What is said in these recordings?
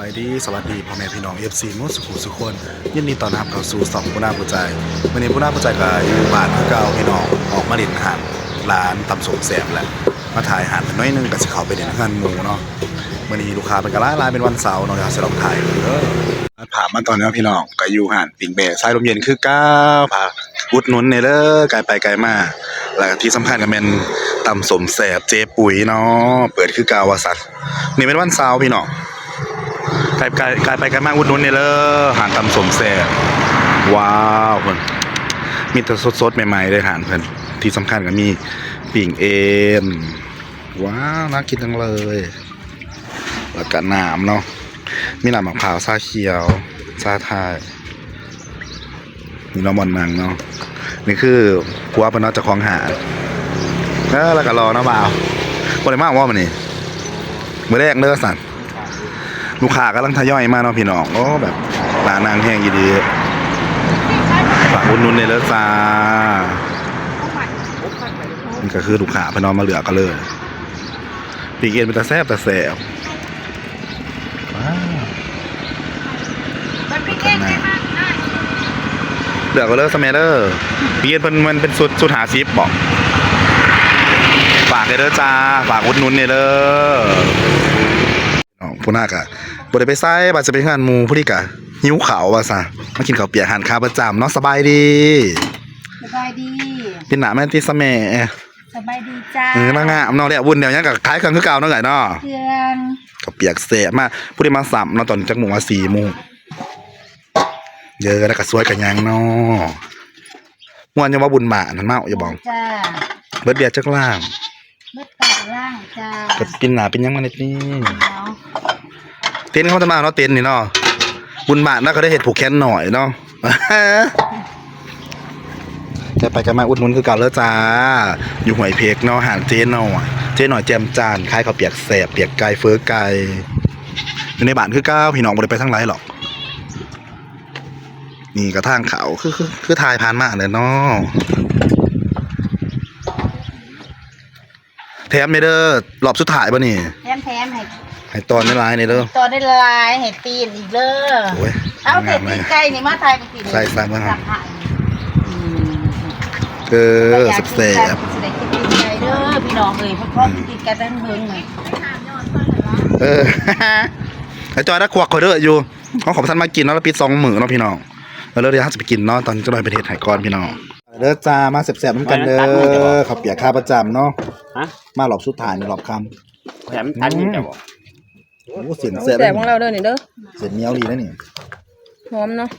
บายดีสวัสดีพ่อแม่พี่น้อง FC มุสกุสุคนยินดีต้อนรับเข้าสู่สองผู้น่าผู้ใจวันนี้ผู้น่าผู้ใจก็อยู่บ้านคือเก่าพี่น้องออกมาเล่นอาหารร้านตำสมแสบแหละมาถ่ายอาหารเป็นน้อยนึงก็สิเข้าไปเล่นอาหารหมูเนาะวันนี้ลูกค้าเป็นกะลายเป็นวันเสาร์เนาะเดี๋ยวสิลองถ่ายเด้อผ่านมาตอนนี้พี่น้องก็อยู่อาหารปิ่งเบะสายลมเย็นคือเก้าพาอุดหนุนเนี่ยเด้อไกลไปไกลมาแล้วที่สำคัญก็เป็นตำสมแสบเจ๊ปุ๋ยเนาะเปิดคือเก่าว่าซั่นนี่เป็นวันเสาร์พี่น้องไกลไปไกลมาอุดหนุนเนี่ยเด้ออาหารตำสมแสบว้าวเพิ่นมีแต่สดๆใหม่ๆเลยอาหารเพิ่นที่สำคัญก็มีปิ่งเอ็นว้าวน่ากินจังเลยแล้วก็น้ำเนาะมีน้ำมะพร้าวชาเขียวชาไทยมีน้ำมันนังเนาะนี่คือผัวเพิ่นเนาะเจ้าของหาดแล้วก็รอเนาะบ่าวบ่ได้มาว่ามื้อนี้มื้อแรกเด้อสั่นลูกค้ากำลังทยอยมาเนาะพี่น้องโอ้แบบร้านนางแห้งดีฝากอุดหนุนได้เลยจ้านี่ก็คือลูกค้าเพิ่นเอามาเหลือก็เลยปีกเอ็นเป็นตาแซ่บว้าวเหลือก็เลยสมัยเด้อปีกเอ็นมันเป็นสุดหาซิปบอกฝากเด้อจ้าฝากอุดหนุนเด้อผู้น่ากะบ่ได้ไปไสบ่าจะไปงานหมู่ผู้นี้กะหิวข้าวว่าซะมากินข้าวเปียกอาหารคาประจำเนาะสบายดีเป็นหน้าแม่นติสะแหม่สบายดีจ้าน างงามเนาะแล้ววุ่นเดี๋ยวยังก็ขายเครื่องคือเก่าเนาะไงเนาะเครื่อง ข้าวเปียกแซ่บมาผู้ที่มาสับเนาะตอนจักโมงว่า4 โมงเยอะแล้วก็สวยกันยังเนาะม่วนยังว่าบุญบานั่นเมาอย่าบอก จ้า เบิดเบียดจักล่าง เม็ดตาล่างจ้า ก็กินหน้าเป็นยังมานิดนี้ เนาะ เต็นท์เขาจะมาเนาะเต็นท์นี่เนาะบุญบาทน่าก็ได้เห็ดผูกแขนหน่อยเนาะ จะไปกันมาอุดหนุนคือเก่าแล้วจ้าอยู่ห้วยเพกเนาะหารเจ๊หน่อยเจ๊หน่อยแจมจานขายข้าวเปียกแสบเปียกไก่เฟ้อไก่อยู่ในบ้านคือเก้าพี่น้องบ่ได้ไปทางไรหรอกนี่กระทางเขาคือทายผ่านมาเลยเนาะแถมไม่เด้อรอบสุดท้ายป่ะนี่แถมให้ตอนไม่ร้ายนี่เด้อ ต่อได้ลายให้ตีนอีกเด้อ โอ้ย เอาเผ็ดตีนไก่นี่มาทายกันตีน ใส่มาครับแสบสิได้กินตีนไก่เด้อพี่น้องเอ้ยพ่อตีนไก่ตั้งเฮิงหน่อย ไอ้จอยนักขวักเขาเด้ออยู่เขาขอท่านมากินเนาะแล้วปิด2 มื้อเนาะพี่น้องแล้วเดี๋ยวจะไปกินเนาะตอนจะหน่อยไปเทศไหก่อนพี่น้องเด้อจ้ามาแสบๆน้ำกันเด้อข้าวเปียกข้าประจำเนาะมาหลอบสุดท้ายในรอบคำแถมตันนี่แต่บอกโอ้เสียงแสบ แต่ของเราเด้อนี่เด้อเสียงเหนียวดีนะนี่หอมเนาะ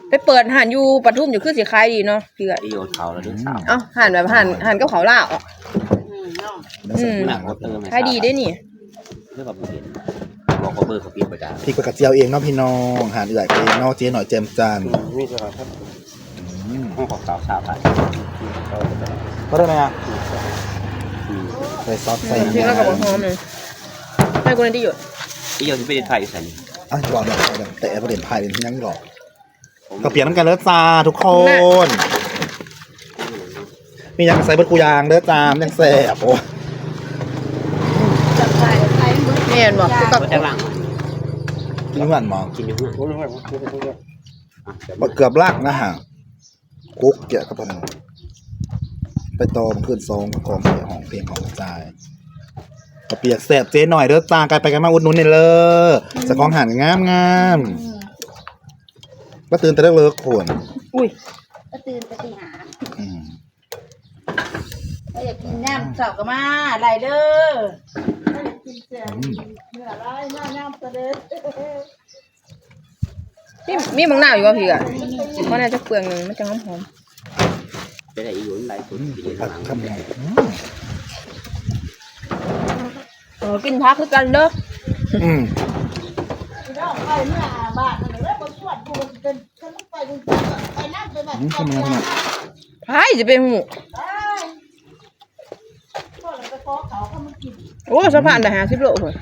ไปเปิดหันอยู่ปทุมอยู่คือสิขายดีเนาะพี่ก็ อีโอเขาแล้วดึงสาว เอ้าหันแบบหันกับเขาวลาวอ่ะ หนักก็เติม ขายดีได้นี่ เรื่องแบบเห็นบอกเขาเบอร์เขาเปลี่ยนประจำ พริกกระเจียวเองเนาะพี่น้องหาเอื่อยเองเนาะเจ๊หน่อยแจมจาน นี่จะครับห้องของสาวไป ก็ได้ไหมอ่ะใส่ซอสใส่ พี่ก็กับหอมเลยให้คนนั้นที่หยด อีโอที่เป็นไทยใส่ อ่ะจอดแบบแต่ประเด็นพายเป็นยังหรอกข้าวเปียกน้ำกันเด้อจ้าทุกคน มียังใส่เบิดกูยางเด้อจ้ายังแสบโอ้ จับไก่มื้อ แม่นบอกคือกับ ก็จะหลัง นี่มันมอง กินอยู่เพื่อน เกือบลากนะฮะกุ๊กเกี่ยกับมันไปตอมขึ้นซองกองเสียของเพลงของใจข้าวเปียกแสบเจ๊หน่อยเด้อจ้าไกลไปกันมาอุดหนุนนี่เลยจะของหันงามก็ตื่นแต่เลิกขวน อุ้ย ก็ตื่นไปตีหาถ้าอยากกินน้ำเจ้าก็มาไหลเด้อถ้าอยากกินเสียเนื้อไรน้ำตะเด้อ มีมังนาวอยู่ป่ะพี่อ่ะมันน่าจะเปลืองนึงมันจะหอม จะได้อีโอไหลสุดกินหลัง ทำยังไง กินพักคือกันเด้อ ไปเมื่อบ้านเลยแล้วบางส่วนกูเป็นฉันต้องไปนั่งไปแบบ ทำยังไง พายจะเป็นหมู พ่อเราไปขอเขาเขามากิน โอ้สะพานแต่50 โลเลย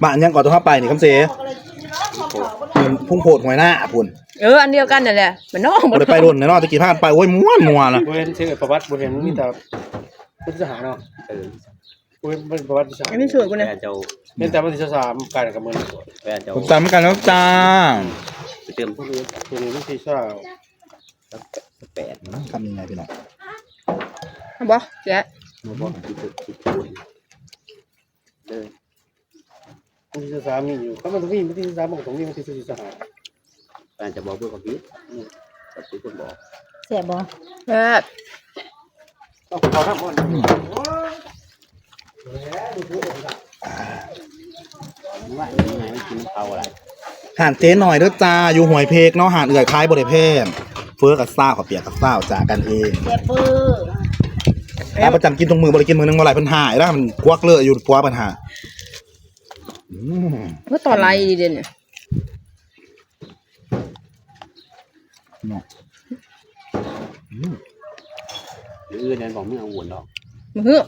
บ้านยังก่อนต้องเข้าไปนี่คำเสพุ่งโผดหวยหน้าพุ่น อันเดียวกันนั่นแหละมันน้อง บ่ได้ไปรุ่นเนาะตะกี้พาไปโอ้ยม้วนนะ บริเวณเชิงประวัติบริเวณมีแต่พุทธศาสนาเนาะ เป็นประวัติศาสตร์ อันนี้ช่วยกู แฟ เนี่ย นเจ้า เป็นแต่วันที่3การกับเมือง แฟนเจ้า ผมจำกันแล้วจ้า ไปเติมพวกนี้ ตัวนี้วันที่เช้า สัก8นะ ทำยังไงพี่น้อง เอาบ่แกะ มาบอกที่ตึกที่คูณเลย วันที่3มีอยู่เขามันต้องมีวันที่3มันก็ต้องมีวันที่4 แฟนจะบอกเบอร์คอมพิวแต่ที่คนบอก แซ่บบ่ แซ่บ ต้องขอทำก่อน ว่ายังไงไม่กินเขาอะไร หานเจ๊หน่อยเด้อจ้าอยู่หวยเพกเนาะหานเอื่อยคล้ายบริเพมเฟื้อกับซ่าขอเปียกกับซ่าจากกันเอง แซ่บเบอร์ ถ้าประจำกินตรงมือบริกินมือนึงมาหลายปัญหาแล้วมันกวักเลืออยู่กวักปัญหา เมื่อตอนไรดีเด่นเนี่ย เนาะ หรืออื่นนั้นบอกไม่เอาหุ่นหรอก มือหื้อ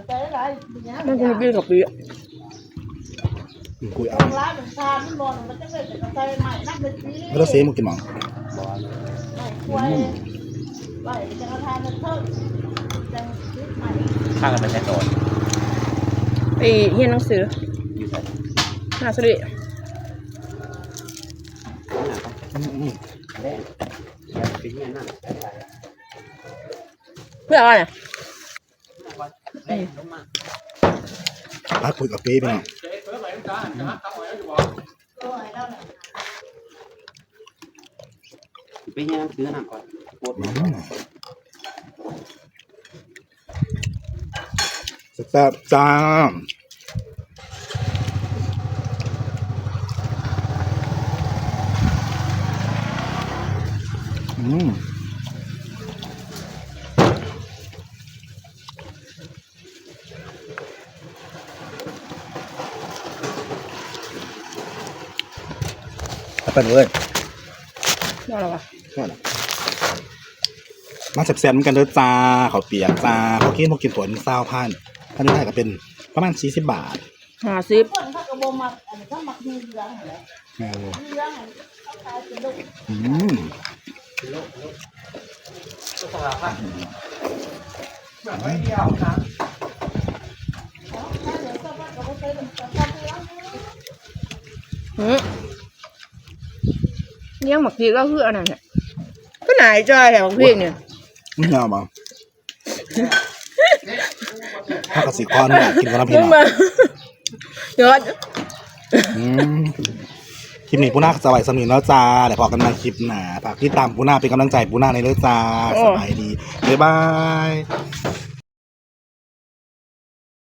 ใส่หลายอย่าง มันกูกินกับปี คุยเอา ร้านมันทานมันบ่มันจะเป็นใส่ใหม่นักดนตรี ไม่ต้องเซฟมึงกินหมอง บอก ไม่ควรไว้จะทานมันเพิ่มจังคิดใหม่ ข้ากันไปแค่ตอน ไอ้เฮียนหนังสือ อยู่ใส่ หน้าสลิด แรกเป็นเงี้ยนั่น เพื่ออะไรเนี่ย ลงมา รักคุยกับเป้พี่น้อง เป็นเงี้ยซื้อหนักก่อนปวด แซ่บๆจ้าเป็นเลย ว่าอะไรวะ มาแซ่บๆเหมือนกันเด้อจ้าข้าวเปียกจ้าข้าวกินพวกกินผล20,000ถ้าได้ก็เป็นประมาณ40 บาท 50 คนเขาก็บ่มักอันนี้เขามักมีเหลืองหั่นแหละมีเหลืองอันเขาขายเป็นลูก อืม เลี้ยงหมักพีก็คืออันนั้นแหละก็ไหนจอยแถวหมักพีเนี่ย ไม่เอามาถ้ากระสิกรเนี่ยกินกับน้ำพริ มึ ก ง เนาะ มาเดี๋ยว คลิปนี้ปูนาสบายสำนีแล้วจ้าเดี๋ยวพอกันใหมาคลิปหน้าฝากติดตามปูนาเป็นกำลังใจปูนาในเรื่องจ้าสบายดีบ๊ายบาย